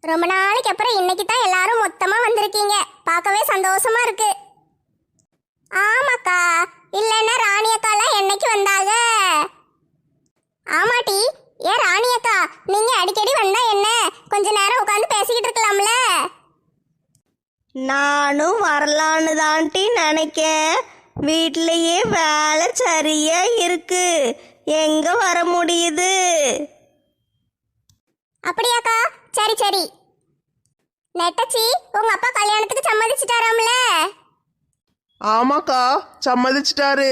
ரொம்ப நாளைக்கு அப்புறம் இன்னைக்கு தான் எல்லாரும் மொத்தமா வந்திருக்கீங்க. பார்க்கவே சந்தோஷமா இருக்கு. ஆமாக்கா, இல்லைன்னா ராணி அக்காலாம் என்னைக்கு வந்தாங்க? ஆமாட்டி. ஏன் ராணி அக்கா, நீங்க அடிக்கடி வந்தா என்ன, கொஞ்ச நேரம் உட்காந்து பேசிக்கிட்டு இருக்கலாம்ல? நானும் வரலான்னு தான்ட்டி நினைக்கேன். வீட்லயே வேலை சரியா இருக்கு, எங்க வர முடியுது? அப்படியாக்கா, சரி சரி. நெட்டச்சி, உங்க அப்பா கல்யாணத்துக்கு சம்மதிச்சிட்டாராம்ல? ஆமாக்கா, சம்மதிச்சிட்டாரு.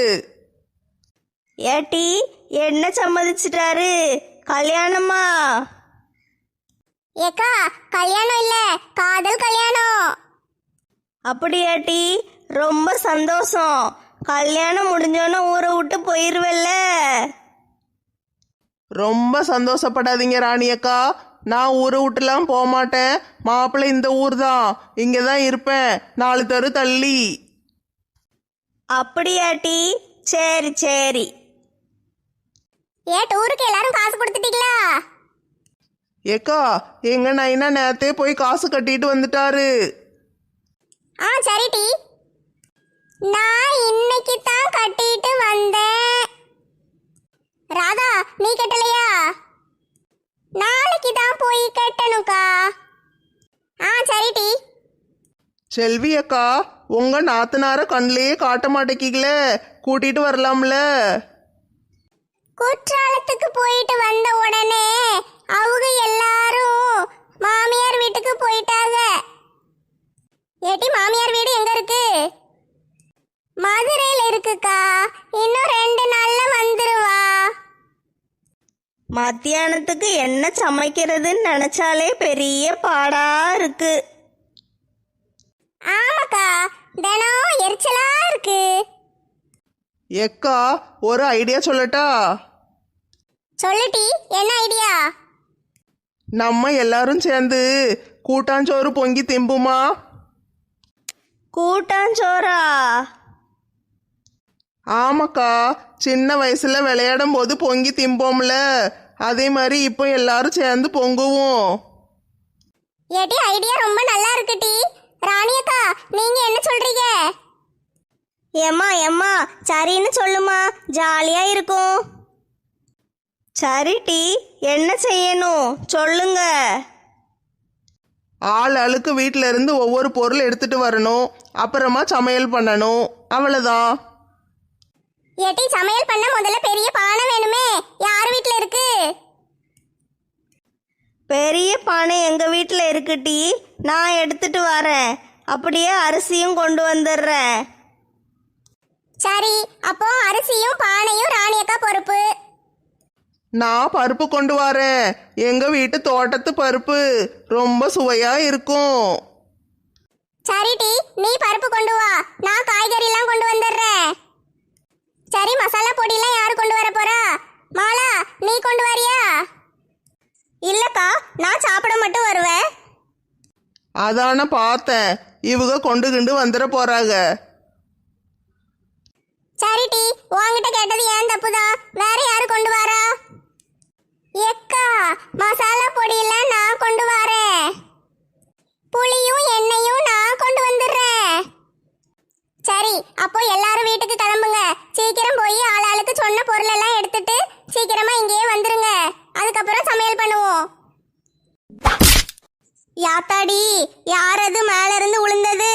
ஏட்டி, என்ன சம்மதிச்சிட்டாரு? கல்யாணமா? ஏக்கா, கல்யாணம் இல்ல, காதல் கல்யாணம். அப்படியாட்டி, ரொம்ப சந்தோஷம். கல்யாணம் முடிஞ்சோன்னு ஊரை விட்டு போயிருவல்ல? ரொம்ப சந்தோஷப்படாதீங்க ராணி அக்கா, நான் ஊரை விட்டுலாம் போக மாட்டேன். மாப்பிள்ளை இந்த ஊர் தான், இங்கே தான் இருப்பேன், 4 தெரு தள்ளி. அப்படியாட்டி, சரி சரி. டூருக்கு எல்லாரும் காசு கொடுத்துட்டீங்களா? ஏக்கா, எங்க நைனா நேத்தே போய் காசு கட்டிட்டு வந்துட்டாரு. சரி டி. நான் இன்னைக்கு தான் கட்டிட்டு வந்தேன். ராதா, நீ கட்டலையா? நாளைக்கு தான் போய் கட்டணும்க்கா. சரி டி. செல்வி அக்கா, உங்க நாத்தனார கண்ணிலேயே காட்ட மாட்டேக்கீங்களே, கூட்டிட்டு வரலாம்ல? குற்றாலத்துக்கு போயிட்டு வந்த உடனே அவங்க எல்லாரும் மாமியார் வீட்டுக்கு போயிட்டாங்க. ஏட்டி, மாமியார் வீடு எங்க இருக்கு? மதுரையில் இருக்குக்கா. இன்னும் 2 நாள்ல வந்துருவா. மத்தியானத்துக்கு என்ன சமைக்கிறதுன்னு நினைச்சாலே பெரிய பாடா இருக்கு. ஆமாக்கா, தினம் எரிச்சலா இருக்கு. ஏக்கா, ஒரு ஐடியா சொல்லட்டா? சொல்லுட்டி, என்ன ஐடியா? நம்ம எல்லாரும் சேர்ந்து கூட்டாஞ்சோறு பொங்கி திம்புமா? கூட்டாஞ்சோறா? ஆமாக்கா, சின்ன வயசுல விளையாடும் போது பொங்கி திம்போம்ல, அதே மாதிரி இப்போ எல்லாரும் சேர்ந்து பொங்குவோம். ஏட்டி, ஐடியா ரொம்ப நல்லா இருக்குடி. ராணி அக்கா, நீங்க என்ன சொல்றீங்க? ஏம்மா ஏம்மா, சரின்னு சொல்லுமா, ஜாலியா இருக்கும். சரிட்டி, என்ன செய்யணும் சொல்லுங்க. ஆள் ஆளுக்கு வீட்டில இருந்து ஒவ்வொரு பொருள் எடுத்துட்டு வரணும், அப்புறமா சமையல் பண்ணணும், அவ்வளோதான். ஏட்டி, சமையல் பண்ண முதல்ல பெரிய பானை வேணுமே, யார் வீட்ல இருக்கு? பெரிய பானை எங்க வீட்டில் இருக்குட்டி, நான் எடுத்துட்டு வரேன். அப்படியே அரிசியும் கொண்டு வந்துடுறேன். சரி, அப்போ அரிசியும் பானையும் ராணி அக்கா பொறுப்பு. நான் பருப்பு கொண்டு வரேன், எங்க வீட்டு தோட்டத்து பருப்பு ரொம்ப சுவையா இருக்கும். சரிடி, நீ பருப்பு கொண்டு வா, நான் காய்கறி எல்லாம் கொண்டு வந்துடுறேன். சரி, மசாலா பொடியெல்லாம் யாரு கொண்டு வர போறா? மாலா, நீ கொண்டு வரியா? இல்லக்கா, நான் சாப்பிட மட்டும் வருவேன். அதான பார்த்தேன், இவங்க கொண்டு கிண்டு வந்துட போறாங்க. சரிடி, உன்கிட்ட கேட்டது ஏன் தப்புதான். வேற யாரு கொண்டு வரா? எக்கா, மசாலா பொடியெல்லாம் நான் கொண்டு வரேன். புளியும் எண்ணெயும் நான் கொண்டு வந்துடுறேன். சரி, அப்போ எல்லாரும் வீட்டுக்கு கிளம்புங்க. சீக்கிரம் போய் ஆளாளுக்கு சொன்ன பொருள் எல்லாம் எடுத்துட்டு சீக்கிரமா இங்கேயே வந்துருங்க. அதுக்கப்புறம் சமையல் பண்ணுவோம். யாத்தாடி, யார் அது மேல இருந்து விழுந்தது?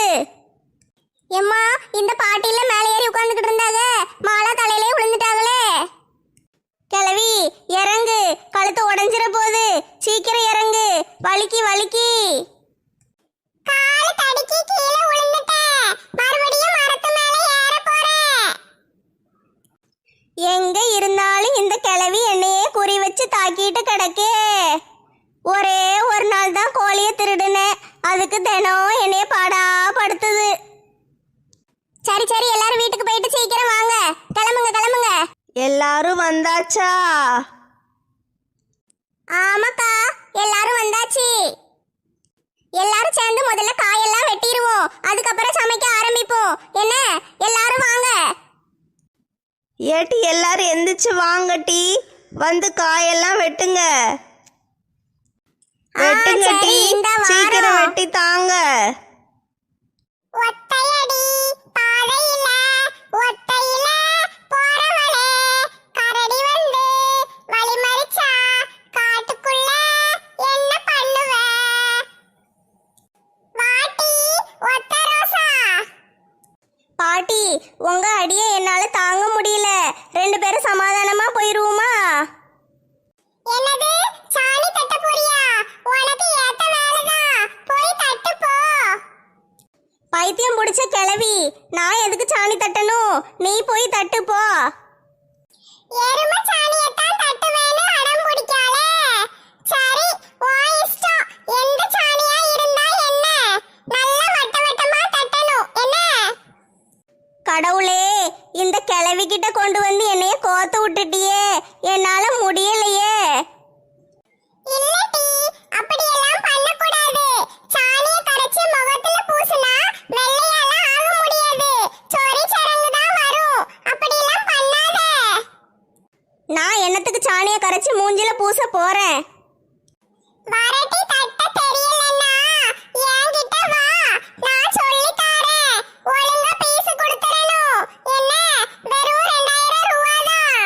எம்மா, இந்த பாட்டில மேலே ஏறி உட்கார்ந்துகிட்டு இருந்தாங்க, மாலா தலையிலே விழுந்துட்டாங்களே. கிளவி, இறங்கு, கழுத்து உடைஞ்சிர போகுது, சீக்கிரம் இறங்கு, வலிக்கி வலிக்கி. கால் தடுக்கி கீழே விழுந்துட்டேன், மறுபடியும் மரத்து மேலே ஏற போறேன். எங்க இருந்தாலும் இந்த கிளவி என்னையே குறி வச்சு தாக்கிட்டு கிடக்கே. ஒரே ஒரு நாள் தான் கோழியை திருடுனேன், அதுக்கு தினம் என்னைய பாடா படுத்துது. சரி சரி, எல்லாரும் வீட்டுக்கு போயிட்டு சீக்கிரம் வாங்க, கிளம்புங்க கிளம்புங்க. எல்லாரும் வந்தாச்சா? ஆமாக்கா, எல்லாரும் வந்தாச்சு. எல்லாரும் சேர்ந்து முதல்ல காயெல்லாம் வெட்டிடுவோம், அதுக்கப்புறம் சமைக்க ஆரம்பிப்போம். என்ன, எல்லாரும் வாங்க. ஏட்டி, எல்லாரும் எந்திரிச்சு வாங்கட்டி, வந்து காயெல்லாம் வெட்டுங்க. வெட்டுங்க சரி, டீ. இந்தா பாட்டி தாங்க. ஒத்தையடி பாதையில ஒத்தையில போறவளே கரடி வந்து வழிமறிச்சா காட்டுக்குள்ள என்ன பண்ணுவ வாட்டி ஒத்த ரோசா. பாட்டி உங்க அடியை என்னால தாங்க முடியல. 2 பேரும் சமாதானமா போயிருவோமா? என்னது சாணி தட்ட போறியா? உனக்கு ஏத்த வேலைதான், போய் தட்டு போ. பைத்தியம் பிடிச்ச கிளவி, நான் எதுக்கு சாணி தட்டணும்? நீ போய் தட்டு போ. எரும சாணியத்தான் தட்டுவேன்னு அடம் பிடிக்காளே. சரி உன் இஷ்டம். எந்த சாணியா இருந்தா என்ன? நல்ல வட்ட வட்டமா தட்டணும் என்ன? கடவுளே, இந்த கிளவி கிட்ட கொண்டு வந்து என்னைய கோத்து விட்டுட்டியே, என்னால முடியலையே. இல்லடி, அப்படியெல்லாம் பண்ணக்கூடாது. சாணிய கரைச்சு முகத்துல பூசினா வெள்ளையால ஆக முடியாது. சொறி சரங்கு தான் வரும். அப்படியெல்லாம் பண்ணாத. நான் என்னத்துக்கு சாணியை கரைச்சி மூஞ்சில பூச போறேன்? வரட்டி தட்ட தெரியலன்னா என்கிட்ட வா, நான் சொல்லி தரேன். ஒழுங்கா பீஸ் கொடுத்துறணும் என்ன? வெறும் 2000 ரூபாதான்.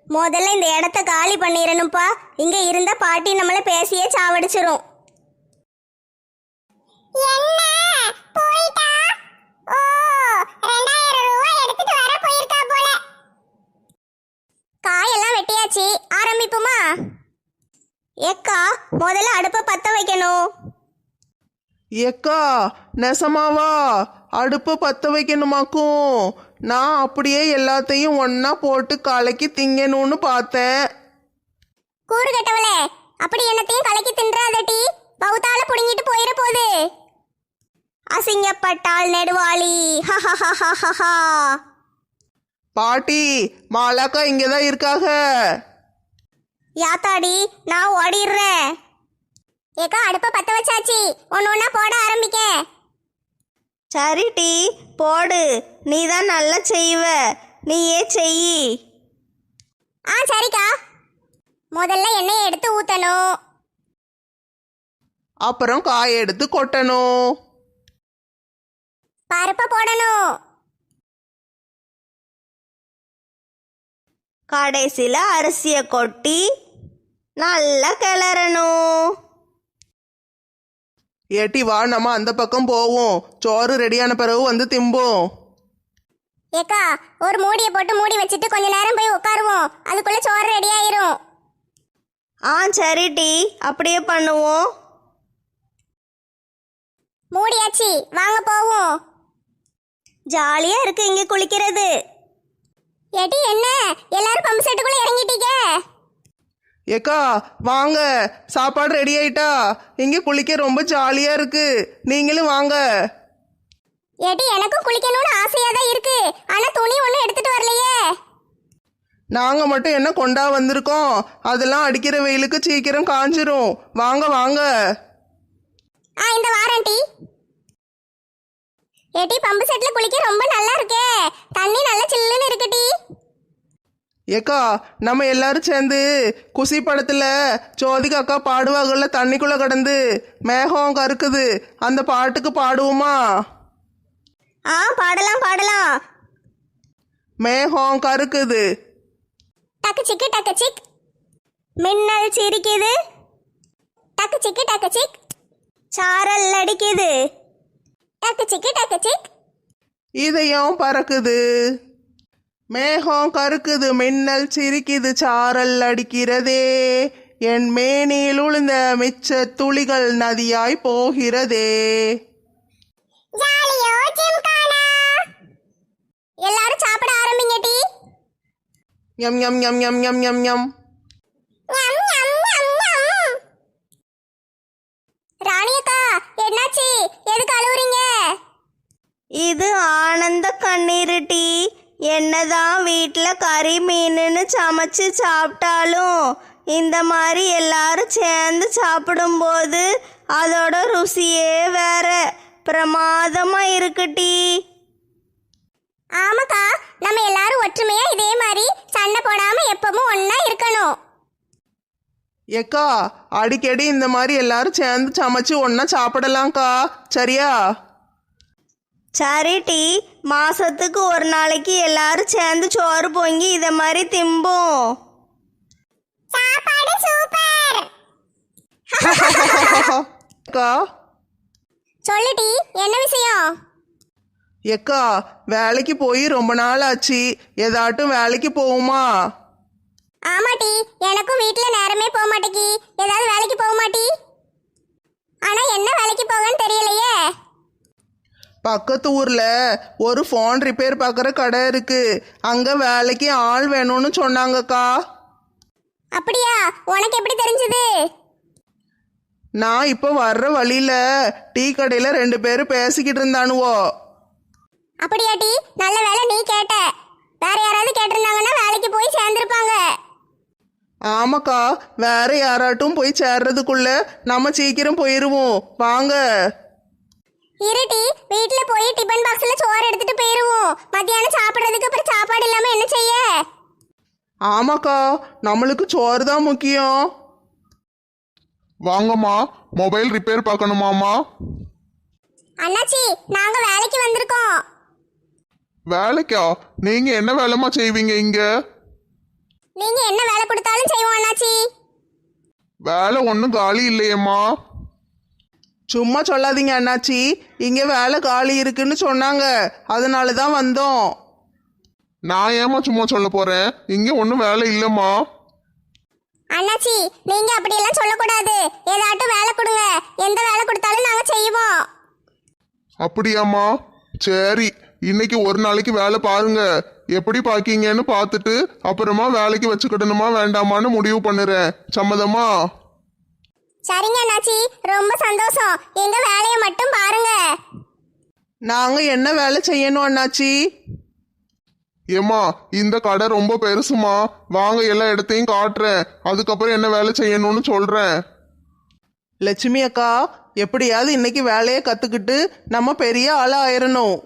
முதல்ல இந்த இடத்த காலி பண்ணிடணும்ப்பா. இங்க இருந்த பாட்டி நம்மள பேசியே சாவடிச்சிரும். என்ன போயிட்டா? ஓ, 2000 ரூபாய் எடுத்துட்டு வர போயிருக்கா போல. காயெல்லாம் வெட்டியாச்சு, ஆரம்பிப்புமா? ஏக்கா, முதல்ல அடுப்பை பத்த வைக்கணும். ஏக்கா நெசமாவா அடுப்பு பற்ற வைக்கணுமாக்கும்? நான் அப்படியே எல்லாத்தையும் ஒன்றா போட்டு கலக்கி திங்கணும்னு பார்த்தேன். கூறு கட்டவளே, அப்படி என்னத்தையும் கலக்கி தின்றாதடி, பௌத்தால புடுங்கிட்டு போயிட போகுது. அசிங்கப்பட்டால் நெடுவாளி. ஹஹஹஹஹஹா. பாட்டி மாலாக்கா இங்கே தான் இருக்காக. யாத்தாடி, நான் ஓடிடுறேன். ஏக்கா அடுப்ப பத்த வச்சாச்சு, ஒன்னு ஒன்னா போட ஆரம்பிக்க. சரி டி, போடு. நீ தான் நல்லா செய்வ, நீயே செய். சரிக்கா. முதல்ல எண்ணெயை எடுத்து ஊத்தணும். அப்புறம் காய எடுத்து கொட்டணும். பருப்பை போடணும். கடைசியில் அரிசியை கொட்டி நல்லா கிளறணும். ஏட்டி வா, நம்ம அந்த பக்கம் போவோம். சோறு ரெடியான பிறகு வந்து திம்போம். ஏக்கா ஒரு மூடியை போட்டு மூடி வச்சுட்டு கொஞ்ச நேரம் போய் உட்காருவோம், அதுக்குள்ள சோறு ரெடி ஆயிரும். சரி டி, அப்படியே பண்ணுவோம். மூடியாச்சு, வாங்க போவோம். ஜாலியா இருக்கு இங்க குளிக்கிறது. ஏட்டி என்ன எல்லாரும் பம்பு செட்டுக்குள்ள இறங்கிட்டீங்க? ஏக்கா வாங்க, சாப்பாடு ரெடி ஆயிட்டா. இங்கே குளிக்க ரொம்ப ஜாலியாக இருக்கு, நீங்களும் வாங்க. ஏட்டி எனக்கும் குளிக்கணும்னு ஆசையா தான் இருக்கு, ஆனா துணி ஒன்றும் எடுத்துட்டு வரலையே. நாங்கள் மட்டும் என்ன கொண்டா வந்திருக்கோம், அதெல்லாம் அடிக்கிற வெயிலுக்கு சீக்கிரம் காஞ்சிரும். வாங்க வாங்க. இந்த வாரண்டி. ஏட்டி பம்பு செட்ல குளிக்க ரொம்ப நல்லா இருக்கே, தண்ணி நல்லா சில்லுன்னு இருக்குடி. ஏக்கா நம்ம எல்லாரும் சேர்ந்து குசி படத்துல ஜோதிகா அக்கா பாடுவாங்கல்ல, தண்ணிக்குள்ள கடந்து மேகம் கருக்குது, அந்த பாட்டுக்கு பாடுவோமா? பாடலாம் பாடலாம். மேகம் கருக்குது, டக்கு சிக்கு டக்கு சிக், மின்னல் சிரிக்குது, டக்கு சிக்கு டக்கு சிக், சாரல் அடிக்குது, டக்கு சிக்கு டக்கு சிக், இதயம் பறக்குது. மேகம் கருக்குது, மின்னல் சிரிக்குது, சாரல் அடிக்கிறதே, என் மேனில் உளுந்த மிச்ச துளிகள் நதியாய் போகிறதே. ஜாலியோ ஜிம்கானா. எல்லாரும் சாப்பிட ஆரம்பிங்க டி. யம் யம் யம் யம் யம் யம் யம். ஞம், ஞம், ஞம், ஞம். ராணியக்கா என்னாச்சு, எதுக்கு அழுவுறீங்க? இது ஆனந்த கண்ணீர் டி. என்னதான் வீட்டில் கறி மீனுன்னு சமைச்சு சாப்பிட்டாலும் இந்த மாதிரி எல்லாரும் சேர்ந்து சாப்பிடும்போது அதோட ருசியே வேற பிரமாதமா இருக்குடி. ஆமாக்கா, நம்ம எல்லாரும் ஒற்றுமையா இதே மாதிரி சண்டை போடாம எப்பவும் ஒண்ணா இருக்கணும். ஏக்கா அடிக்கடி இந்த மாதிரி எல்லாரும் சேர்ந்து சமைச்சு ஒன்றா சாப்பிடலாம்க்கா. சரியா? சரி டி, மாசத்துக்கு ஒரு நாளைக்கு எல்லாரும் சேர்ந்து சோறு பொங்கி இதை மாதிரி திம்போம். சாப்பாடு சூப்பர். அக்கா சொல்லுடி, என்ன விஷயம்? ஏக்கா வேலைக்கு போய் ரொம்ப நாள் ஆச்சு. ஏதாட்டும் வேலைக்கு போகுமா? ஆமாட்டி, எனக்கும் வீட்ல நேரமே போக மாட்டேக்கி. ஏதாவது வேலைக்கு போக மாட்டி? ஆனா என்ன வேலைக்கு போகன்னு தெரியலையே. பக்கத்து ஊர்ல ஒரு ஃபோன் ரிப்பேர் பார்க்குற கடை இருக்கு. அங்க வேலைக்கு ஆள் வேணும்னு சொன்னாங்கக்கா. அப்படியா? உனக்கு எப்படி தெரிஞ்சது? நான் இப்போ வர்ற வழியில டீ கடையில் 2 பேரும் பேசிக்கிட்டு இருந்தானுவோ. அப்படியாட்டி? நல்ல வேலை நீ கேட்ட. வேற யாராவது கேட்டிருந்தாங்கன்னா வேலைக்கு போய் சேர்ந்திருப்பாங்க. ஆமாக்கா, வேற யாராட்டும் போய் சேர்றதுக்குள்ள நம்ம சீக்கிரம் போயிருவோம். வாங்க. இருட்டி, வீட்ல போய் டிபன் பாக்ஸ்ல சோறு எடுத்துட்டு போயிருவோம். மத்தியானம் சாப்பிடுறதுக்கு அப்புறம் சாப்பாடு இல்லாம என்ன செய்ய? ஆமாக்கா, நம்மளுக்கு சோறு தான் முக்கியம். வாங்கம்மா, மொபைல் ரிப்பேர் பார்க்கணுமாம்மா? அண்ணாச்சி, நாங்க வேலைக்கு வந்திருக்கோம். வேலைக்கா? நீங்க என்ன வேலைமா செய்வீங்க இங்க? நீங்க என்ன வேலை கொடுத்தாலும் செய்வோம் அண்ணாச்சி. வேலை ஒன்றும் காலி இல்லையேம்மா. சும்மா சொல்லாதீங்க அண்ணாச்சி, இங்க வேலை காலி இருக்குன்னு சொன்னாங்க, அதனால தான் வந்தோம். நான் ஏமா சும்மா சொல்ல போறேன்? இங்க ஒன்றும் வேலை இல்லைம்மா. அண்ணாச்சி, நீங்க அப்படியெல்லாம் சொல்லக்கூடாது. ஏதாட்டும் வேலை கொடுங்க. எந்த வேலை கொடுத்தாலும் நாங்க செய்வோம். அப்படியாம்மா? சரி, இன்னைக்கு ஒரு நாளைக்கு வேலை பாருங்க. எப்படி பாக்கீங்கன்னு பார்த்துட்டு அப்புறமா வேலைக்கு வச்சுக்கிடணுமா வேண்டாமான்னு முடிவு பண்ணுறேன். சம்மதமா? சரிங்க அண்ணாச்சி, ரொம்ப சந்தோஷம். எங்க வேலையை மட்டும் பாருங்க. நாங்க என்ன வேலை செய்யணும் அண்ணாச்சி? ஏம்மா, இந்த கடை ரொம்ப பெருசுமா. வாங்க, எல்லா இடத்தையும் காட்டுறேன். அதுக்கப்புறம் என்ன வேலை செய்யணும்னு சொல்றேன். லட்சுமி அக்கா, எப்படியாவது இன்னைக்கு வேலையை கத்துக்கிட்டு நம்ம பெரிய ஆளா ஆயிரணும்.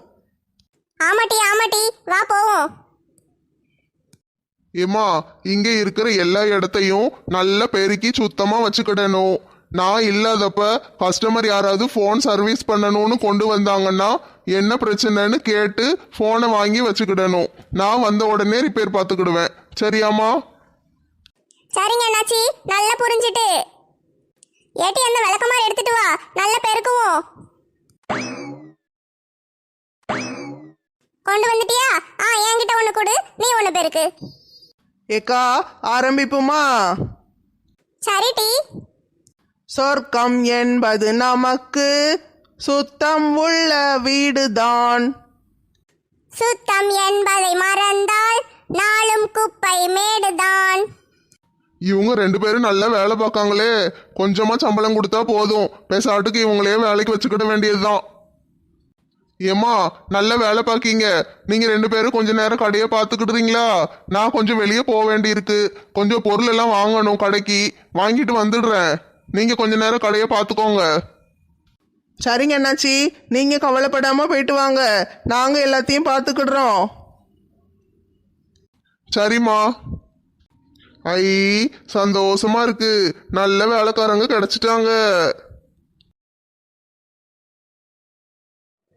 ஆமாட்டி ஆமாட்டி, வா போவோம். ஏம்மா, இங்க இருக்கிற எல்லா இடத்தையும் நல்லா பெருக்கி சுத்தமா வச்சுக்கிடணும். நான் இல்லாதப்ப கஸ்டமர் யாராவது ஃபோன் சர்வீஸ் பண்ணணும்னு கொண்டு வந்தாங்கன்னா என்ன பிரச்சனைன்னு கேட்டு ஃபோனை வாங்கி வச்சுக்கிடணும். நான் வந்த உடனே ரிப்பேர் பார்த்துக்கிடுவேன். சரியாம்மா? சரிங்க அண்ணாச்சி, நல்லா புரிஞ்சிட்டு. ஏட்டி, அந்த விளக்கமாறு எடுத்துட்டு வா, நல்ல பெருக்குவோம். கொண்டு வந்துட்டியா? என்கிட்ட ஒண்ணு கொடு, நீ ஒண்ணு பெருக்கு. ஏக்கா ஆரம்பிப்புமா? சரி டி. சொர்க்கம் என்பது நமக்கு சுத்தம் உள்ள வீடுதான். சுத்தம் என்பதை மறந்தால் நாளும் குப்பை மேடுதான். இவங்க 2 பேரும் நல்லா வேலை பார்க்காங்களே. கொஞ்சமா சம்பளம் கொடுத்தா போதும், பேசாட்டுக்கு இவங்களே வேலைக்கு வச்சுக்கிட வேண்டியதுதான். ஏம்மா, நல்ல வேலை பார்க்கீங்க. நீங்க 2 பேரும் கொஞ்ச நேரம் கடையை பார்த்துக்கிட்டுறீங்களா? நான் கொஞ்சம் வெளியே போக வேண்டி இருக்கு. கொஞ்சம் பொருள் எல்லாம் வாங்கணும் கடைக்கு. வாங்கிட்டு வந்துடுறேன். நீங்க கொஞ்ச நேரம் கடையை பார்த்துக்கோங்க. சரிங்க அண்ணாச்சி, நீங்க கவலைப்படாம போயிட்டு வாங்க, நாங்க எல்லாத்தையும் பார்த்துக்கிடுறோம். சரிம்மா. ஐ, சந்தோஷமா இருக்கு. நல்ல வேலைக்காரங்க கிடைச்சிட்டாங்க.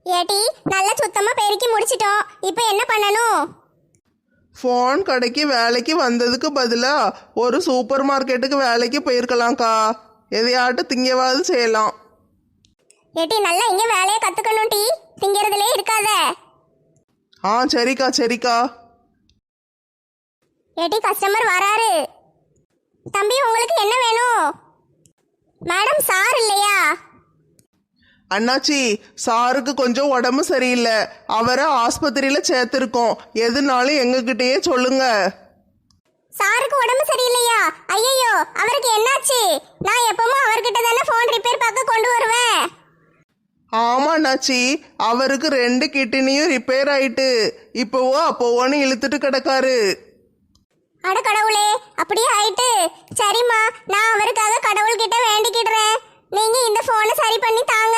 ஏட்டி, நல்லா சுத்தமா பெருக்கி முடிச்சிட்டோம். இப்போ என்ன பண்ணணும்? ஃபோன் கடைக்கு வேலைக்கு வந்ததுக்கு பதிலாக ஒரு சூப்பர் மார்க்கெட்டுக்கு வேலைக்கு போயிருக்கலாம்க்கா. எதையாட்டும் திங்கவாது செய்யலாம். ஏட்டி, நல்லா இங்க வேலையை கத்துக்கணும் டி. திங்கிறதுலே இருக்காத. சரிக்கா சரிக்கா. ஏட்டி, கஸ்டமர் வராரு. தம்பி, உங்களுக்கு என்ன வேணும்? மேடம், சார் இல்லையா? அண்ணாச்சி, சாருக்கு கொஞ்சம் உடம்பு சரியில்லை, அவரை ஆஸ்பத்திரியில் சேர்த்துருக்கோம். எதுனாலும் எங்ககிட்டயே சொல்லுங்க. சாருக்கு உடம்பு சரியில்லையா? ஐயோ, அவருக்கு என்னாச்சு? நான் எப்பவும் அவர்கிட்ட தானே ஃபோன் ரிப்பேர் பார்க்க கொண்டு வருவேன். ஆமா அண்ணாச்சி, அவருக்கு 2 கிட்னியும் ரிப்பேர் ஆயிட்டு இப்போவோ அப்போவோன்னு இழுத்துட்டு கிடக்காரு. அட கடவுளே, அப்படியே ஆயிட்டு. சரிம்மா, நான் அவருக்காக கடவுள்கிட்ட வேண்டிக்கிடுறேன். நீங்க இந்த போனை சரி பண்ணி தாங்க.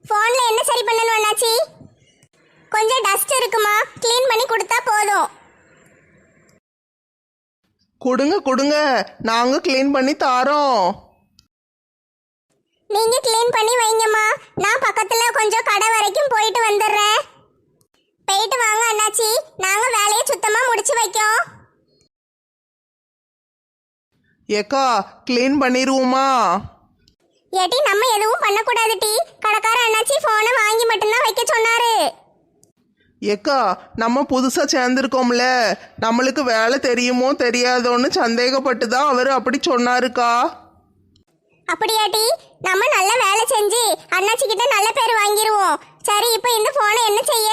போன்ல என்ன சரி பண்ணணும் அண்ணாச்சி? கொஞ்சம் டஸ்ட் இருக்குமா, க்ளீன் பண்ணி கொடுத்தா போதும். கொடுங்க கொடுங்க, நாங்க க்ளீன் பண்ணி தாரோம். நீங்க க்ளீன் பண்ணி வைங்கம்மா. நான் பக்கத்துல கொஞ்சம் கடை வரைக்கும் போயிட்டு வந்துடுறேன். போயிட்டு வாங்க அண்ணாச்சி, நாங்க வேலையை சுத்தமா முடிச்சு வைக்கோம். ஏக்கா க்ளீன் பண்ணிடுவோமா? ஏட்டி நம்ம எதுவும் பண்ணக்கூடாது டி. கடைக்கார அண்ணாச்சி போனை வாங்கி மட்டும்தான் வைக்க சொன்னாரு. ஏக்கா நம்ம புதுசாக சேர்ந்துருக்கோம்ல, நம்மளுக்கு வேலை தெரியுமோ தெரியாதோன்னு சந்தேகப்பட்டு தான் அவர் அப்படி சொன்னாருக்கா. அப்படியாட்டி, நம்ம நல்ல வேலை செஞ்சு அண்ணாச்சி கிட்ட நல்ல பேர் வாங்கிடுவோம். சரி, இப்போ இந்த போனை என்ன செய்ய?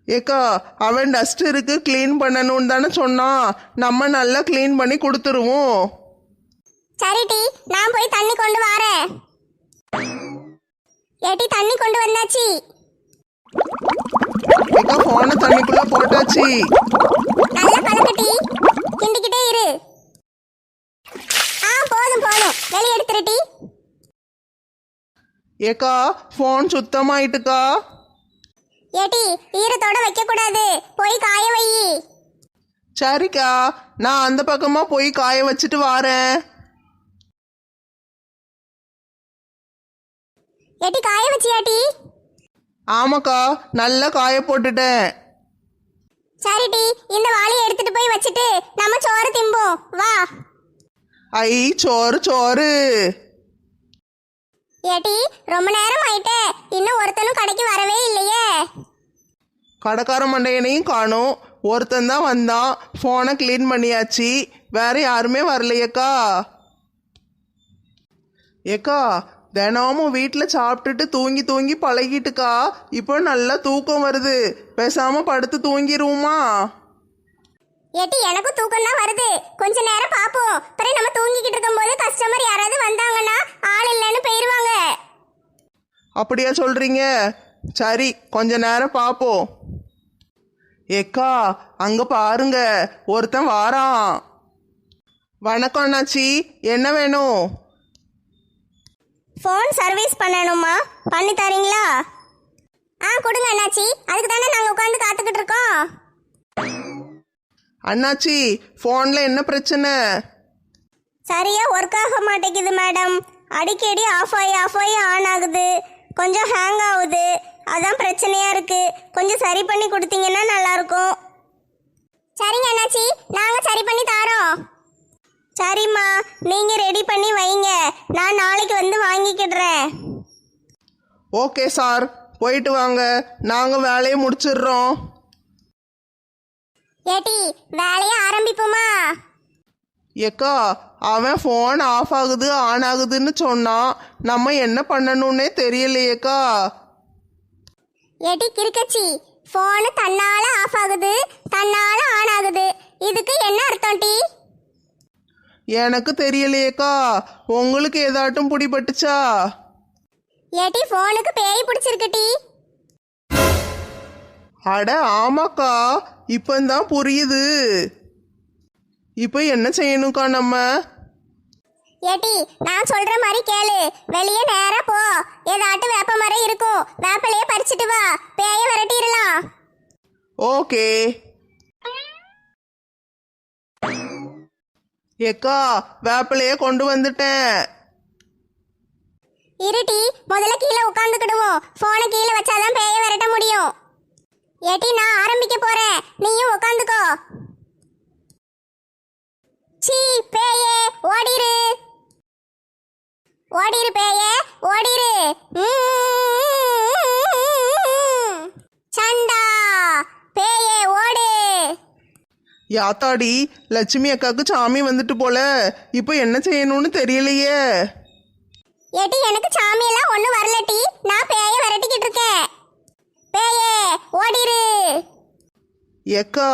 ஏக்கா அவன் டஸ்ட் இருக்கு க்ளீன் பண்ணணும்னு தானே சொன்னான், நம்ம நல்லா க்ளீன் பண்ணி கொடுத்துருவோம். சரி டி, நான் போய் தண்ணி கொண்டு வரேன். ஏட்டி தண்ணி கொண்டு வந்தாச்சு. ஏக்கா ஃபோனை தண்ணிக்குள்ள போட்டாச்சு. நல்லா கலக்கு டி, கிண்டிக்கிட்டே இரு. போதும் போதும், வெளியே எடுத்துரு டி. ஏக்கா ஃபோன் சுத்தமாயிட்டுக்கா. ஏட்டி ஈரத்தோட வைக்க கூடாது, போய் காய வை. சரிக்கா, நான் அந்த பக்கமா போய் காய வச்சுட்டு வாரேன். ஏட்டி காய வச்சியாட்டி? ஆமாக்கா, நல்லா காய போட்டுட்டேன். சரி டி, இந்த வாளியை எடுத்துட்டு போய் வச்சுட்டு நம்ம சோறு திம்போம் வா. ஐ சோறு சோறு. ஏட்டி ரொம்ப நேரம் ஆயிட்டே, இன்னும் ஒருத்தனும் கடைக்கு வரவே இல்லையே. கடைக்கார மண்டையனையும் காணும், ஒருத்தன் தான் வந்தான். ஃபோனை க்ளீன் பண்ணியாச்சு, வேற யாருமே வரலையேக்கா. ஏக்கா தினமும் வீட்டில் சாப்பிட்டுட்டு தூங்கி தூங்கி பழகிட்டுக்கா, இப்போ நல்லா தூக்கம் வருது. பேசாம படுத்து தூங்கிடுவோமா? ஏட்டி எனக்கும் தூக்கம் தான் வருது, கொஞ்ச நேரம் பாப்போம். பிறகு நம்ம தூங்கிக்கிட்டு இருக்கும்போது கஸ்டமர் யாராவது வந்தாங்கன்னா ஆள் இல்லைன்னு போயிருவாங்க. அப்படியா சொல்றீங்க? சரி, கொஞ்ச நேரம் பார்ப்போம். ஏக்கா அங்க பாருங்க, ஒருத்தன் வாரான். வணக்கம் அண்ணாச்சி, என்ன வேணும்? ஃபோன் சர்வீஸ் பண்ணணுமா, பண்ணி தரீங்களா? கொடுங்க அண்ணாச்சி, அதுக்கு தானே நாங்கள் உட்காந்து காத்துக்கிட்டு இருக்கோம். அண்ணாச்சி ஃபோனில் என்ன பிரச்சனை? சரியா ஒர்க் ஆக மாட்டேங்குது மேடம். அடிக்கடி ஆஃப் ஆகி ஆன் ஆகுது, கொஞ்சம் ஹேங் ஆகுது. அதான் பிரச்சனையா இருக்கு. கொஞ்சம் சரி பண்ணி கொடுத்தீங்கன்னா நல்லா இருக்கும். சரிங்க அண்ணாச்சி, நாங்கள் சரி பண்ணி தாரோம். சரிம்மா, நீங்க ரெடி பண்ணி வைங்க, நான் நாளைக்கு வந்து வாங்கிக்கிடுறேன். ஓகே சார், போயிட்டு வாங்க, நாங்கள் வேலையை முடிச்சிடுறோம். ஏட்டி வேலையை ஆரம்பிப்போமா? ஏக்கா அவன் ஃபோன் ஆஃப் ஆகுது ஆன் ஆகுதுன்னு சொன்னான், நம்ம என்ன பண்ணணும்னே தெரியலையேக்கா. ஏட்டி கிறுக்கச்சி, ஃபோனு தன்னால ஆஃப் ஆகுது தன்னால ஆன் ஆகுது, இதுக்கு என்ன அர்த்தம் டி? எனக்கு தெரியலையேக்கா, உங்களுக்கு ஏதாட்டும் பிடிபட்டுச்சா? ஏட்டி ஃபோனுக்கு பேய் பிடிச்சிருக்கு டி. அட ஆமாக்கா, இப்பந்தான் புரியுது. இப்போ என்ன செய்யணும்க்கா நம்ம? ஏட்டி நான் சொல்ற மாதிரி கேளு, வெளியே நேரா போ. ஏதாட்டும் வேப்ப மரம் இருக்கும், வேப்பலையே பறிச்சிட்டு வா, பேய விரட்டிடலாம். ஓகே. ஏக்கா வேப்பிலையே கொண்டு வந்துட்டேன். இருட்டி, முதல்ல கீழே உட்காந்துக்கிடுவோம். போனை கீழே வச்சாதான் பேய விரட்ட முடியும். ஏட்டி நான் ஆரம்பிக்க போறேன், நீயும் உட்காந்துக்கோ. சீ பேயே, ஓடிரு ஓடிரு பேயே ஓடிரு. சண்டா பேயே ஓடு. யாத்தாடி, லட்சுமி அக்காவுக்கு சாமி வந்துட்டு போல, இப்போ என்ன செய்யணும்னு தெரியலையே. ஏட்டி எனக்கு சாமியெல்லாம் ஒன்றும் வரலட்டி, நான் பேய விரட்டிக்கிட்டு இருக்கேன். பேயே ஓடிரு. ஏக்கா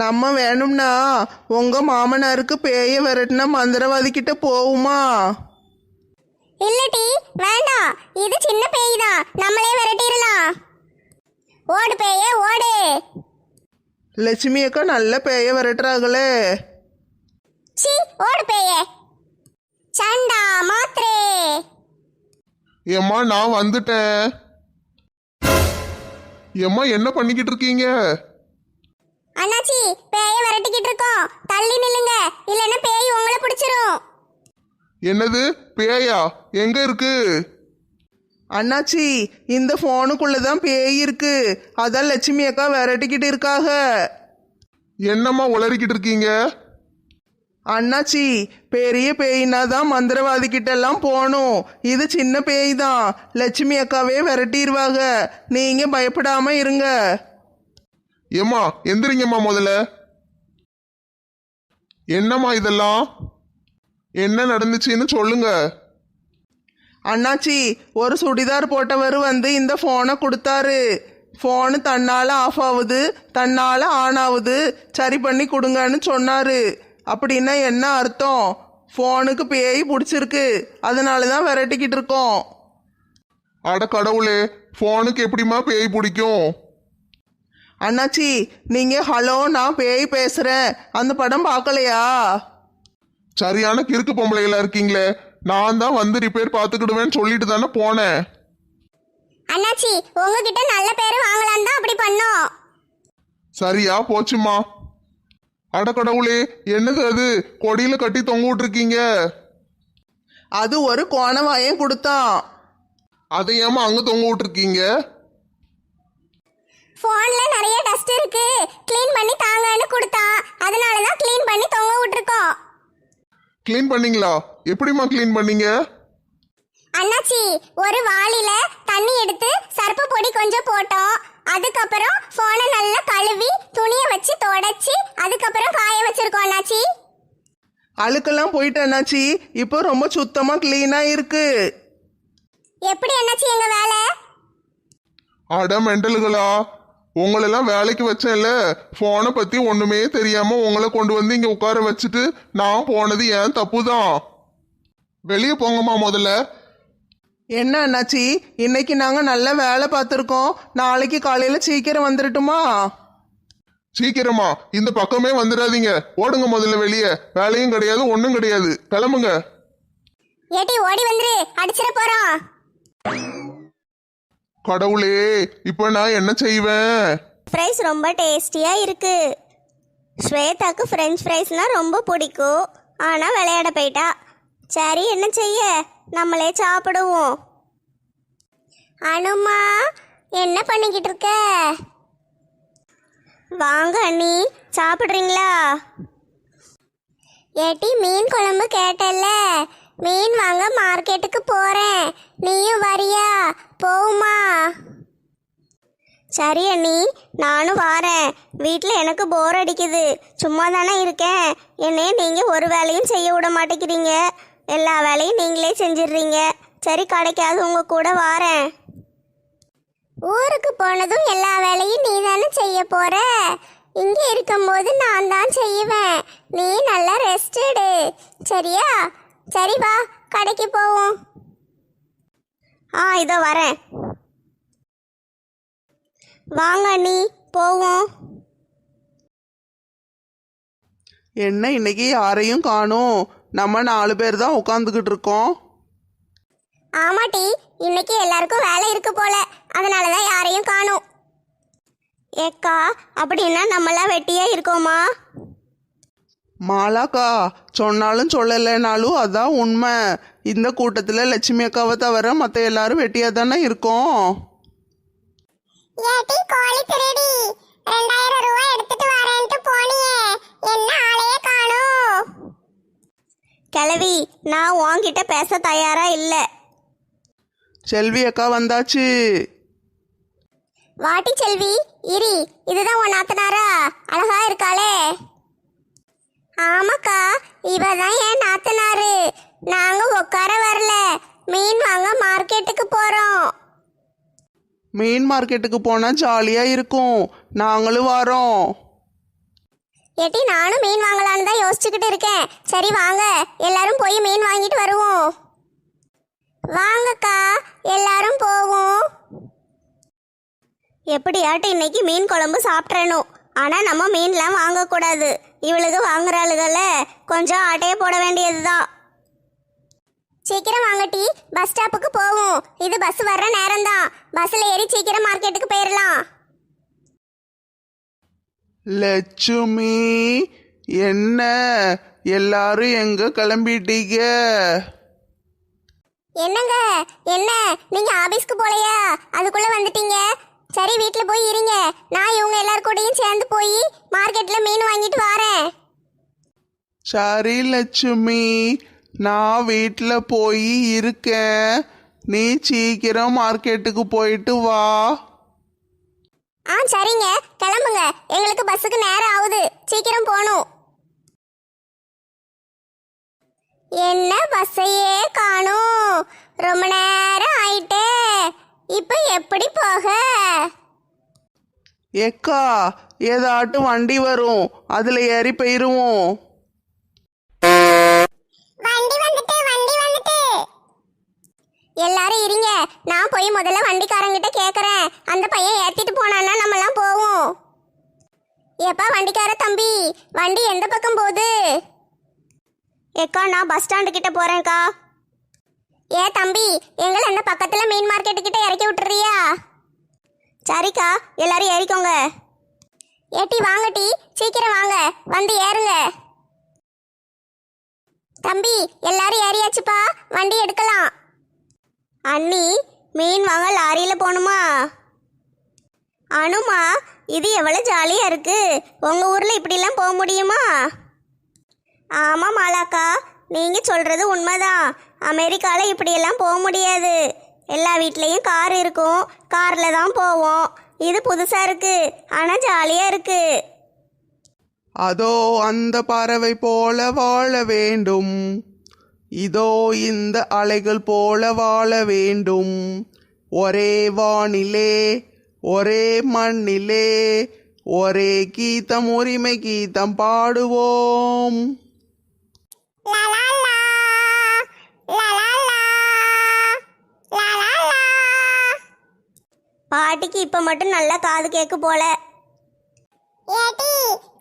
நம்ம வேணும்னா உங்க மாமனாருக்கு பேய விரட்டின மந்திரவாதி கிட்ட போகுமா? இல்லட்டி வேண்டாம், இது சின்ன பேய் தான், நம்மளே விரட்டிடலாம். ஓடு பேயே ஓடு. லட்சுமி அக்கா நல்ல பேய விரட்டுறாங்களே. சீ ஓடு பேயே. சண்டா மாத்ரே. ஏம்மா நான் வந்துட்டேன். ஏம்மா என்ன பண்ணிக்கிட்டு இருக்கீங்க? அண்ணாச்சி பேய விரட்டிக்கிட்டு இருக்கோம், தள்ளி நில்லுங்க, இல்லைன்னா பேய் உங்களை பிடிச்சிரும். என்னது பேயா? எங்க இருக்கு? அண்ணாச்சி இந்த ஃபோனுக்குள்ள தான் பேய் இருக்கு, அதான் லட்சுமி அக்கா விரட்டிக்கிட்டு இருக்காக. என்னம்மா உளறிக்கிட்டு இருக்கீங்க? அண்ணாச்சி பெரிய பேயினா தான் மந்திரவாதி கிட்ட எல்லாம் போகணும், இது சின்ன பேய் தான், லட்சுமி அக்காவே விரட்டிடுவாங்க, நீங்க பயப்படாம இருங்க. ஏம்மா எந்திரிங்கம்மா முதல்ல. என்னம்மா இதெல்லாம்? என்ன நடந்துச்சுன்னு சொல்லுங்க. அண்ணாச்சி ஒரு சுடிதார் போட்டவர் வந்து இந்த ஃபோனை கொடுத்தாரு. ஃபோனு தன்னால் ஆஃப் ஆகுது, தன்னால் ஆன் ஆகுது, சரி பண்ணி கொடுங்கன்னு சொன்னாரு. அப்படின்னா என்ன அர்த்தம்? ஃபோனுக்கு பேய் பிடிச்சிருக்கு, அதனால தான் விரட்டிக்கிட்டு இருக்கோம். அட கடவுளே, ஃபோனுக்கு எப்படிம்மா பேய் பிடிக்கும்? அண்ணாச்சி நீங்கள் ஹலோ நான் பேய் பேசுகிறேன் அந்த படம் பார்க்கலையா? சரியான கிறுக்கு பொம்பளைகளா இருக்கீங்களே. நான் தான் வந்து ரிப்பேர் பார்த்துக்கிடுவேன்னு சொல்லிட்டு தானே போனேன். அண்ணாச்சி உங்ககிட்ட நல்ல பேர் வாங்கலான்னு தான் அப்படி பண்ணோம். சரியா போச்சுமா. அட கடவுளே, என்னது அது கொடியில கட்டி தொங்க விட்டுருக்கீங்க? அது ஒரு கோணவாயம் கொடுத்தான். அதை ஏமா அங்க தொங்க விட்டுருக்கீங்க? ஃபோன்ல நிறைய டஸ்ட் இருக்கு, க்ளீன் பண்ணி தாங்கன்னு கொடுத்தான், அதனால தான் க்ளீன் பண்ணி தொங்க விட்டுருக்கோம். க்ளீன் பண்ணீங்களா? எப்படிம்மா க்ளீன் பண்ணீங்க? அண்ணாச்சி ஒரு வாளியில தண்ணி எடுத்து சர்ப்பு பொடி கொஞ்சம் போட்டோம், அதுக்கப்புறம் ஃபோனை நல்லா கழுவி துணியை வச்சு தொடச்சி அதுக்கப்புறம் காய வச்சிருக்கோம் அண்ணாச்சி. அழுக்கெல்லாம் போயிட்டு அண்ணாச்சி இப்போ ரொம்ப சுத்தமாக க்ளீனாக இருக்கு. எப்படி அண்ணாச்சி எங்க வேலை? அட மெண்டலுகளா, உங்களெல்லாம் வேலைக்கு வச்சேன்ல, ஃபோனை பத்தி ஒண்ணுமே தெரியாம உங்களை கொண்டு வந்து இங்க உட்கார வச்சுட்டு நான் போனது ஏன் தப்பு தான். வெளியே போங்கம்மா முதல்ல. என்ன அண்ணாச்சி இன்னைக்கு நாங்கள் நல்ல வேலை பார்த்துருக்கோம், நாளைக்கு காலையில் சீக்கிரம் வந்துடட்டுமா? சீக்கிரமா இந்த பக்கமே வந்துடாதீங்க, ஓடுங்க முதல்ல வெளியே. வேலையும் கிடையாது ஒன்றும் கிடையாது, கிளம்புங்க. ஏட்டி ஓடி வந்துரு, அடிச்சிட போறோம். கடவுளே, இப்போ நான் என்ன செய்வேன்? ஃப்ரைஸ் ரொம்ப டேஸ்டியாக இருக்கு. ஸ்வேதாக்கு ஃப்ரெஞ்ச் ஃப்ரைஸ்னால் ரொம்ப பிடிக்கும், ஆனால் விளையாட போயிட்டா. சரி என்ன செய்ய, நம்மளே சாப்பிடுவோம். அனுமா என்ன பண்ணிக்கிட்டு இருக்க? வாங்க அண்ணி, சாப்பிட்றீங்களா? ஏட்டி மீன் குழம்பு கேட்டல்ல, மீன் வாங்க மார்க்கெட்டுக்கு போறேன், நீயும் வரியா? போவுமா? சரி அண்ணி, நானும் வாரேன். வீட்டில் எனக்கு போர் அடிக்குது, சும்மா தானே இருக்கேன். என்னையே நீங்கள் ஒரு வேலையும் செய்ய விட மாட்டேங்கிறீங்க, எல்லா வேலையும் நீங்களே செஞ்சிடுறீங்க. சரி கடைக்காவது உங்கள் கூட வாரேன். ஊருக்கு போனதும் எல்லா வேலையும் நீ தானே செய்ய போற, இங்கே இருக்கும்போது நான் தான் செய்வேன், நீ நல்லா ரெஸ்ட் எடு சரியா? சரி வா கடைக்கு போவோம். இதோ வரேன். வாங்க அண்ணி போவோம். என்ன இன்னைக்கு யாரையும் காணோம், நம்ம 4 பேர் தான் உட்காந்துக்கிட்டு இருக்கோம். ஆமாட்டி, இன்னைக்கு எல்லாருக்கும் வேலை இருக்கு போல, அதனால தான் யாரையும் காணோம். ஏக்கா அப்படின்னா நம்மளாம் வெட்டியா இருக்கோமா? மாலாக்கா சொன்னாலும் சொல்லலைனாலும் அதான் உண்மை. இந்த கூட்டத்தில் லட்சுமி அக்காவை தவிர மற்ற எல்லாரும் வெட்டியாக தானே இருக்கோம். ஏட்டி கோழி திருடி 2000 ரூபாய் எடுத்துட்டு வரேன்ட்டு போனியே, என்ன ஆளையே காணோம்? கிளவி, நான் உன்கிட்ட பேச தயாரா இல்லை. செல்வி அக்கா வந்தாச்சு. வாட்டி செல்வி, இரி, இதுதான் உன் நாத்தனாரா? அழகா இருக்காளே. ஆமாக்கா, இவதான் என் நாத்தனாரு. நாங்க உட்கார வரல, மீன் வாங்க மார்க்கெட்டுக்கு போறோம். மீன் மார்க்கெட்டுக்கு போனால் ஜாலியாக இருக்கும், நாங்களும் வரோம். ஏட்டி நானும் மீன் வாங்கலான்னு தான் யோசிச்சுக்கிட்டு இருக்கேன். சரி வாங்க எல்லாரும் போய் மீன் வாங்கிட்டு வருவோம். வாங்கக்கா எல்லாரும் போவோம். எப்படியாட்டு இன்னைக்கு மீன் குழம்பு சாப்பிட்றணும். ஆனால் நம்ம மீன்லாம் வாங்கக்கூடாது, இவளுக்கு வாங்குறாளுகள கொஞ்சம் ஆட்டையே போட வேண்டியதுதான். சீக்கிரம் வாங்கட்டி, பஸ் ஸ்டாப்புக்கு போவோம். இது பஸ் வர்ற நேரம் தான், பஸ்ஸில் ஏறி சீக்கிரம் மார்க்கெட்டுக்கு போயிடலாம். லட்சுமி, என்ன எல்லாரும் எங்க கிளம்பிட்டீங்க? என்னங்க, என்ன நீங்க ஆபீஸ்க்கு போலையா? அதுக்குள்ள வந்துட்டீங்க. சரி, வீட்ல போய் இருங்க. நான் இவங்க எல்லார் கூடயும் சேர்ந்து போய் மார்க்கெட்ல மீன் வாங்கிட்டு வரேன். சரி லட்சுமி, நான் வீட்டில் போய் இருக்கேன். நீ சீக்கிரம் மார்க்கெட்டுக்கு போயிட்டு வா. சரிங்க, கிளம்புங்க. எங்களுக்கு பஸ்ஸுக்கு நேரம் ஆகுது. சீக்கிரம் போகணும். என்ன பஸ்ஸையே காணும்? ரொம்ப நேரம் ஆயிட்டே. இப்போ எப்படி போக? ஏக்கா, ஏதாட்டும் வண்டி வரும், அதில் ஏறி போயிருவோம். வண்டி வந்துட்டு. எல்லாரும் இருங்க. நான் போய் முதல்ல வண்டிக்காரங்கிட்ட கேக்குறேன். அந்த பையன் ஏத்திட்டு போனான்னா நம்மலாம் போவோம். ஏப்பா வண்டிக்கார தம்பி, வண்டி எந்த பக்கம் போகுது? ஏக்கா நான் பஸ் ஸ்டாண்டு கிட்ட போறேன்க்கா. ஏ தம்பி, எங்களை அந்த பக்கத்துல மீன் மார்க்கெட்டு கிட்ட இறக்கி விட்டுறியா? சரிக்கா, எல்லாரும் ஏறிக்கோங்க. ஏட்டி வாங்கட்டி, சீக்கிரம் வாங்க, வந்து ஏறுங்க. தம்பி, எல்லாரும் ஏறியாச்சுப்பா, வண்டி எடுக்கலாம். அண்ணி, மீன் வாங்க லாரியில் போகணுமா? அனுமா, இது எவ்வளோ ஜாலியாக இருக்கு. உங்கள் ஊரில் இப்படிலாம் போக முடியுமா? ஆமாம் மாலாக்கா, நீங்கள் சொல்கிறது உண்மைதான். அமெரிக்காவில் இப்படியெல்லாம் போக முடியாது. எல்லா வீட்லேயும் கார் இருக்கும், காரில் தான் போவோம். இது புதுசாக இருக்கு, ஆனால் ஜாலியாக இருக்கு. அதோ அந்த பறவை போல வாழ வேண்டும், இதோ இந்த அலைகள் போல வாழ வேண்டும். ஒரே வானிலே, ஒரே மண்ணிலே, ஒரே கீதம், உரிமை கீதம் பாடுவோம். பாட்டிக்கு இப்போ மட்டும் நல்லா காது கேட்கு போல. ஏட்டி,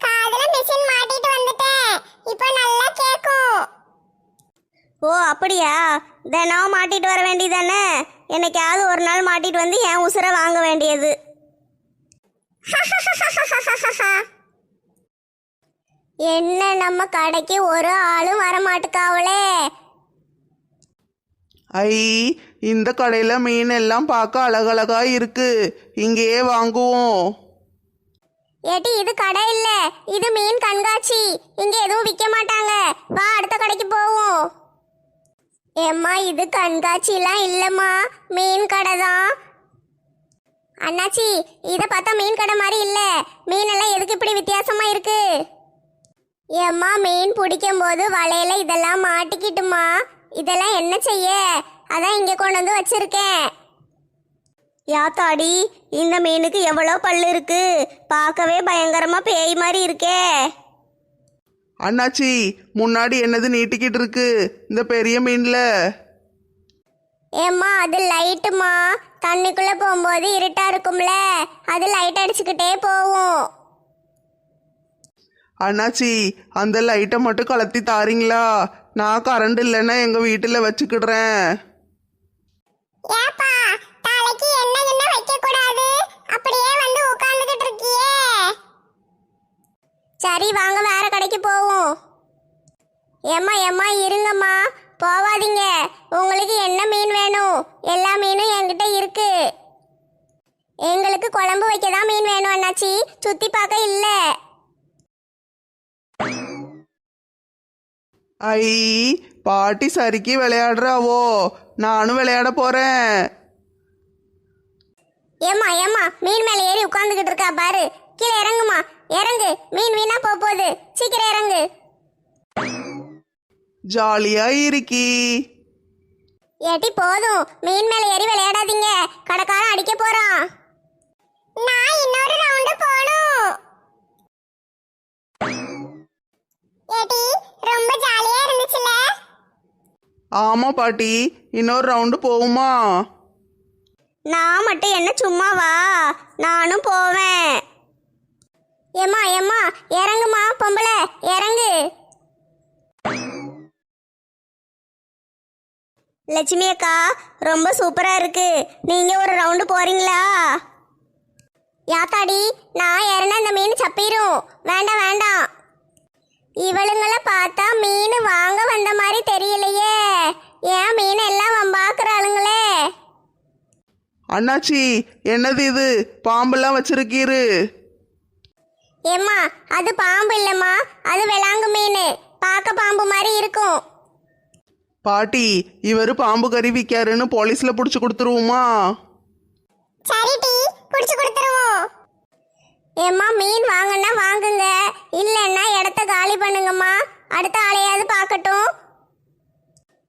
காதுல மிஷின் மாட்டிட்டு வந்துட்டேன், இப்போ நல்லா கேக்கும். ஓ அப்படியா? தினம் மாட்டிட்டு வர வேண்டியதானே? என்னைக்காவது ஒரு நாள் மாட்டிட்டு வந்து என் உசுரை வாங்க வேண்டியது. என்ன நம்ம கடைக்கு ஒரு ஆளும் வரமாட்டுக்காவளே. ஐ, இந்த கடையில் மீன் எல்லாம் பார்க்க அழகழகா இருக்கு, இங்கேயே வாங்குவோம். ஏட்டி, இது கடை இல்ல, இது மீன் கண்காட்சி. இங்க எதுவும் விற்க மாட்டாங்க. வா, அடுத்த கடைக்கு போவோம். ஏம்மா, இது கண்காட்சிலாம் இல்லம்மா, மீன் கடை தான். அண்ணாச்சி, இதை பார்த்தா மீன் கடை மாதிரி இல்ல. மீன் எல்லாம் எதுக்கு இப்படி வித்தியாசமா இருக்கு? ஏம்மா, மீன் பிடிக்கும் போது வலையில இதெல்லாம் மாட்டிக்கிட்டுமா. இதெல்லாம் என்ன செய்ய? அதான் இங்க கொண்டு வந்து வச்சிருக்கேன். யாத்தாடி, இந்த மீனுக்கு எவ்வளோ பல்லு இருக்கு. பார்க்கவே பயங்கரமா பேய் மாதிரி இருக்கே. அண்ணாச்சி, முன்னாடி என்னது நீட்டிக்கிட்டு இருக்கு இந்த பெரிய மீன்ல? ஏம்மா, அது லைட்டுமா. தண்ணிக்குள்ள போகும்போது இருட்டா இருக்கும்ல, அது லைட் அடிச்சுக்கிட்டே போகும். அண்ணாச்சி, அந்த லைட்டை மட்டும் கலத்தி தாரீங்களா? நான் கரண்ட் இல்லைன்னா எங்கள் வீட்டில் வச்சுக்கிடுறேன். ஏப்பா, தலைக்கு என்ன வைக்க கூடாது, அப்படியே வந்து உட்கார்ந்துகிட்டு இருக்கியே. சரி வாங்க, வேற கடைக்கு போவோம். ஏம்மா இருங்கம்மா, போவாதீங்க. உங்களுக்கு என்ன மீன் வேணும்? எல்லா மீனும் என்கிட்ட இருக்கு. எங்களுக்கு குழம்பு வைக்க தான் மீன் வேணும் அண்ணாச்சி, சுத்தி பார்க்க இல்ல. ஐ, பாட்டி சரிக்கு விளையாடுறாவோ, நானும் விளையாட போறேன். ஏம்மா, மீன் மேல ஏறி உட்கார்ந்துகிட்டு இருக்கா பாரு. கீழே இறங்குமா, இறங்கு. மீன் வீணா போகுது, சீக்கிரம் இறங்கு. ஜாலியா இருக்கி. ஏட்டி போதும், மீன் மேல ஏறி விளையாடாதீங்க, கடைக்காரன் அடிக்க போறான். நான் இன்னொரு ரவுண்ட் போணும். ஏட்டி, ரொம்ப ஜாலியா இருந்துச்சுல? ஆமா பாட்டி, இன்னொரு ரவுண்டு போகுமா? நான் மட்டும் என்ன சும்மாவா? நானும் போவேன். ஏம்மா இறங்குமா, பொம்பளை இறங்கு. லட்சுமி அக்கா, ரொம்ப சூப்பரா இருக்கு. நீங்க ஒரு ரவுண்டு போறீங்களா? யாத்தாடி நான் ஏறினா இந்த மீன் சப்பிரும். வேண்டாம் வேண்டாம். இவளுங்களை பார்த்தா மீன் வாங்க வந்த மாதிரி தெரியலையே. ஏன் மீன் எல்லாம் வம்பாக்குறாளுங்களே. அண்ணாச்சி என்னது இது, பாம்பெல்லாம் வச்சிருக்கீரு? ஏம்மா அது பாம்பு இல்லம்மா, அது விளாங்கு மீன். பார்க்க பாம்பு மாதிரி இருக்கும். பாட்டி இவரு பாம்பு கறி விற்காருன்னு போலீஸ்ல புடிச்சு கொடுத்துருவோமா? சரி டி, புடிச்சு கொடுத்துருவோம். ஏம்மா மீன் வாங்கன்னா வாங்குங்க, இல்லைன்னா இடத்த காலி பண்ணுங்கம்மா. அடுத்த ஆளையாவது பார்க்கட்டும்.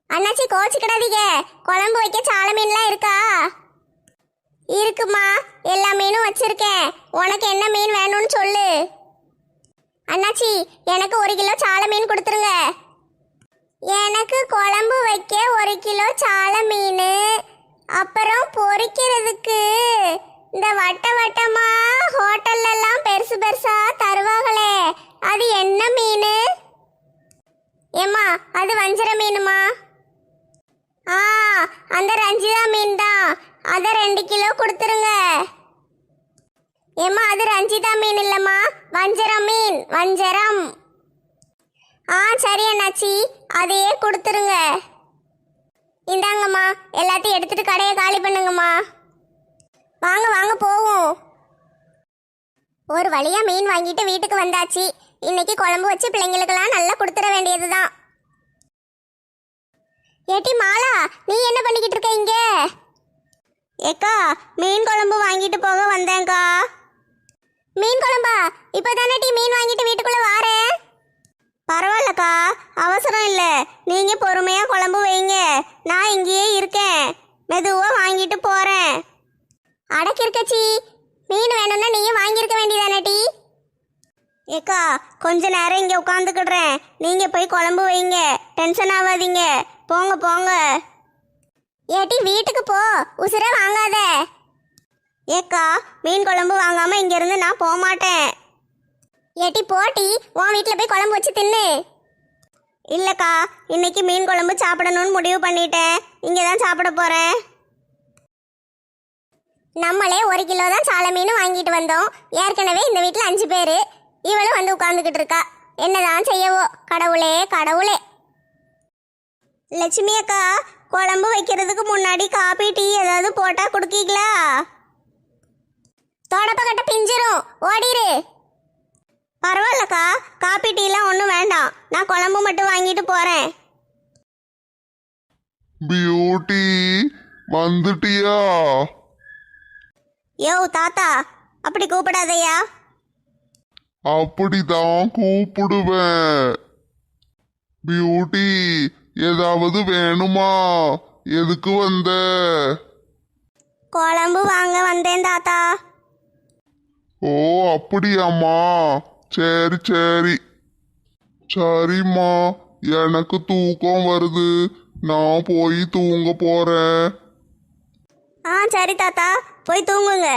அண்ணாச்சி கோச்சிக்கிடாதீங்க. குழம்பு வைக்க சால மீன்லாம் இருக்கா? இருக்குமா, எல்லா மீனும் வச்சிருக்கேன். உனக்கு என்ன மீன் வேணும்னு சொல்லு. அண்ணாச்சி எனக்கு 1 கிலோ சால மீன் கொடுத்துருங்க. எனக்கு குழம்பு வைக்க 1 கிலோ சால மீன். அப்புறம் பொரிக்கிறதுக்கு இந்த வட்ட வட்டமா ஹோட்டல்ல எல்லாம் பெருசு பெருசா தருவாங்களே, அது என்ன மீன்? ஏம்மா அது வஞ்சர மீனுமா? ஆ, அந்த ரஞ்சிதா மீன் தான். அதை 2 கிலோ கொடுத்துருங்க. ஏம்மா அது ரஞ்சிதா மீன் இல்லம்மா, வஞ்சரம் மீன், வஞ்சரம். ஆ சரி அண்ணாச்சி, அதையே கொடுத்துருங்க. இந்தாங்கம்மா, எல்லாத்தையும் எடுத்துட்டு கடையை காலி பண்ணுங்கம்மா. வாங்க வாங்க போவோம். ஒரு வழியா மீன் வாங்கிட்டு வீட்டுக்கு வந்தாச்சு. இன்னைக்கு குழம்பு வச்சு பிள்ளைங்களுக்கெல்லாம் நல்லா கொடுத்துட வேண்டியதுதான். ஏட்டி மாலா, நீ என்ன பண்ணிக்கிட்டு இருக்க இங்க? ஏக்கா மீன் குழம்பு வாங்கிட்டு போக வந்தேன்க்கா. மீன் குழம்பா? இப்பதானே டீ மீன் வாங்கிட்டு வீட்டுக்குள்ள வாரேன். பரவாயில்லக்கா, அவசரம் இல்லை. நீங்கள் பொறுமையாக குழம்பு வைங்க, நான் இங்கேயே இருக்கேன். மெதுவாக வாங்கிட்டு போகிறேன். அடக்கிருக்கச்சி, மீன் வேணும்னா நீயும் வாங்கியிருக்க வேண்டியதானே டீ? ஏக்கா கொஞ்ச நேரம் இங்கே உட்காந்துக்கிடுறேன், நீங்கள் போய் குழம்பு வைங்க. டென்ஷன் ஆகாதீங்க, போங்க போங்க. ஏட்டி வீட்டுக்கு போ, உசுர வாங்காத. ஏக்கா மீன் குழம்பு வாங்காமல் இங்கேருந்து நான் போக மாட்டேன். ஏட்டி போட்டி, உன் வீட்டில் போய் குழம்பு வச்சு தின்னு. இல்லைக்கா, இன்னைக்கு மீன் குழம்பு சாப்பிடணும்னு முடிவு பண்ணிட்டேன். இங்கே தான் சாப்பிட போகிறேன். நம்மளே 1 கிலோ தான் சால மீன் வாங்கிட்டு வந்தோம். ஏற்கனவே இந்த வீட்டில் 5 பேர். இவளும் வந்து உட்காந்துக்கிட்டு இருக்கா. என்னதான் செய்யவோ, கடவுளே கடவுளே. லட்சுமி அக்கா, குழம்பு வைக்கிறதுக்கு முன்னாடி காபி டீ ஏதாவது போட்டால் கொடுக்கீங்களா? தொடப்ப கட்ட பிஞ்சிரும், ஓடிரு. பரவாயில்லக்கா, காபி டீலாம் ஒன்றும் வேண்டாம், நான் குழம்பு மட்டும் வாங்கிட்டு போகிறேன். பியூட்டி வந்துட்டியா? யோ தாத்தா, அப்படி கூப்பிடாதையா. அப்படிதான் கூப்பிடுவேன். பியூட்டி ஏதாவது வேணுமா? எதுக்கு வந்த? குழம்பு வாங்க வந்தேன் தாத்தா. ஓ அப்படியாம்மா, சரி சரி. சரிம்மா, எனக்கு தூக்கம் வருது, நான் போய் தூங்க போறேன். ஆ சரி தாத்தா, போய் தூங்குங்க.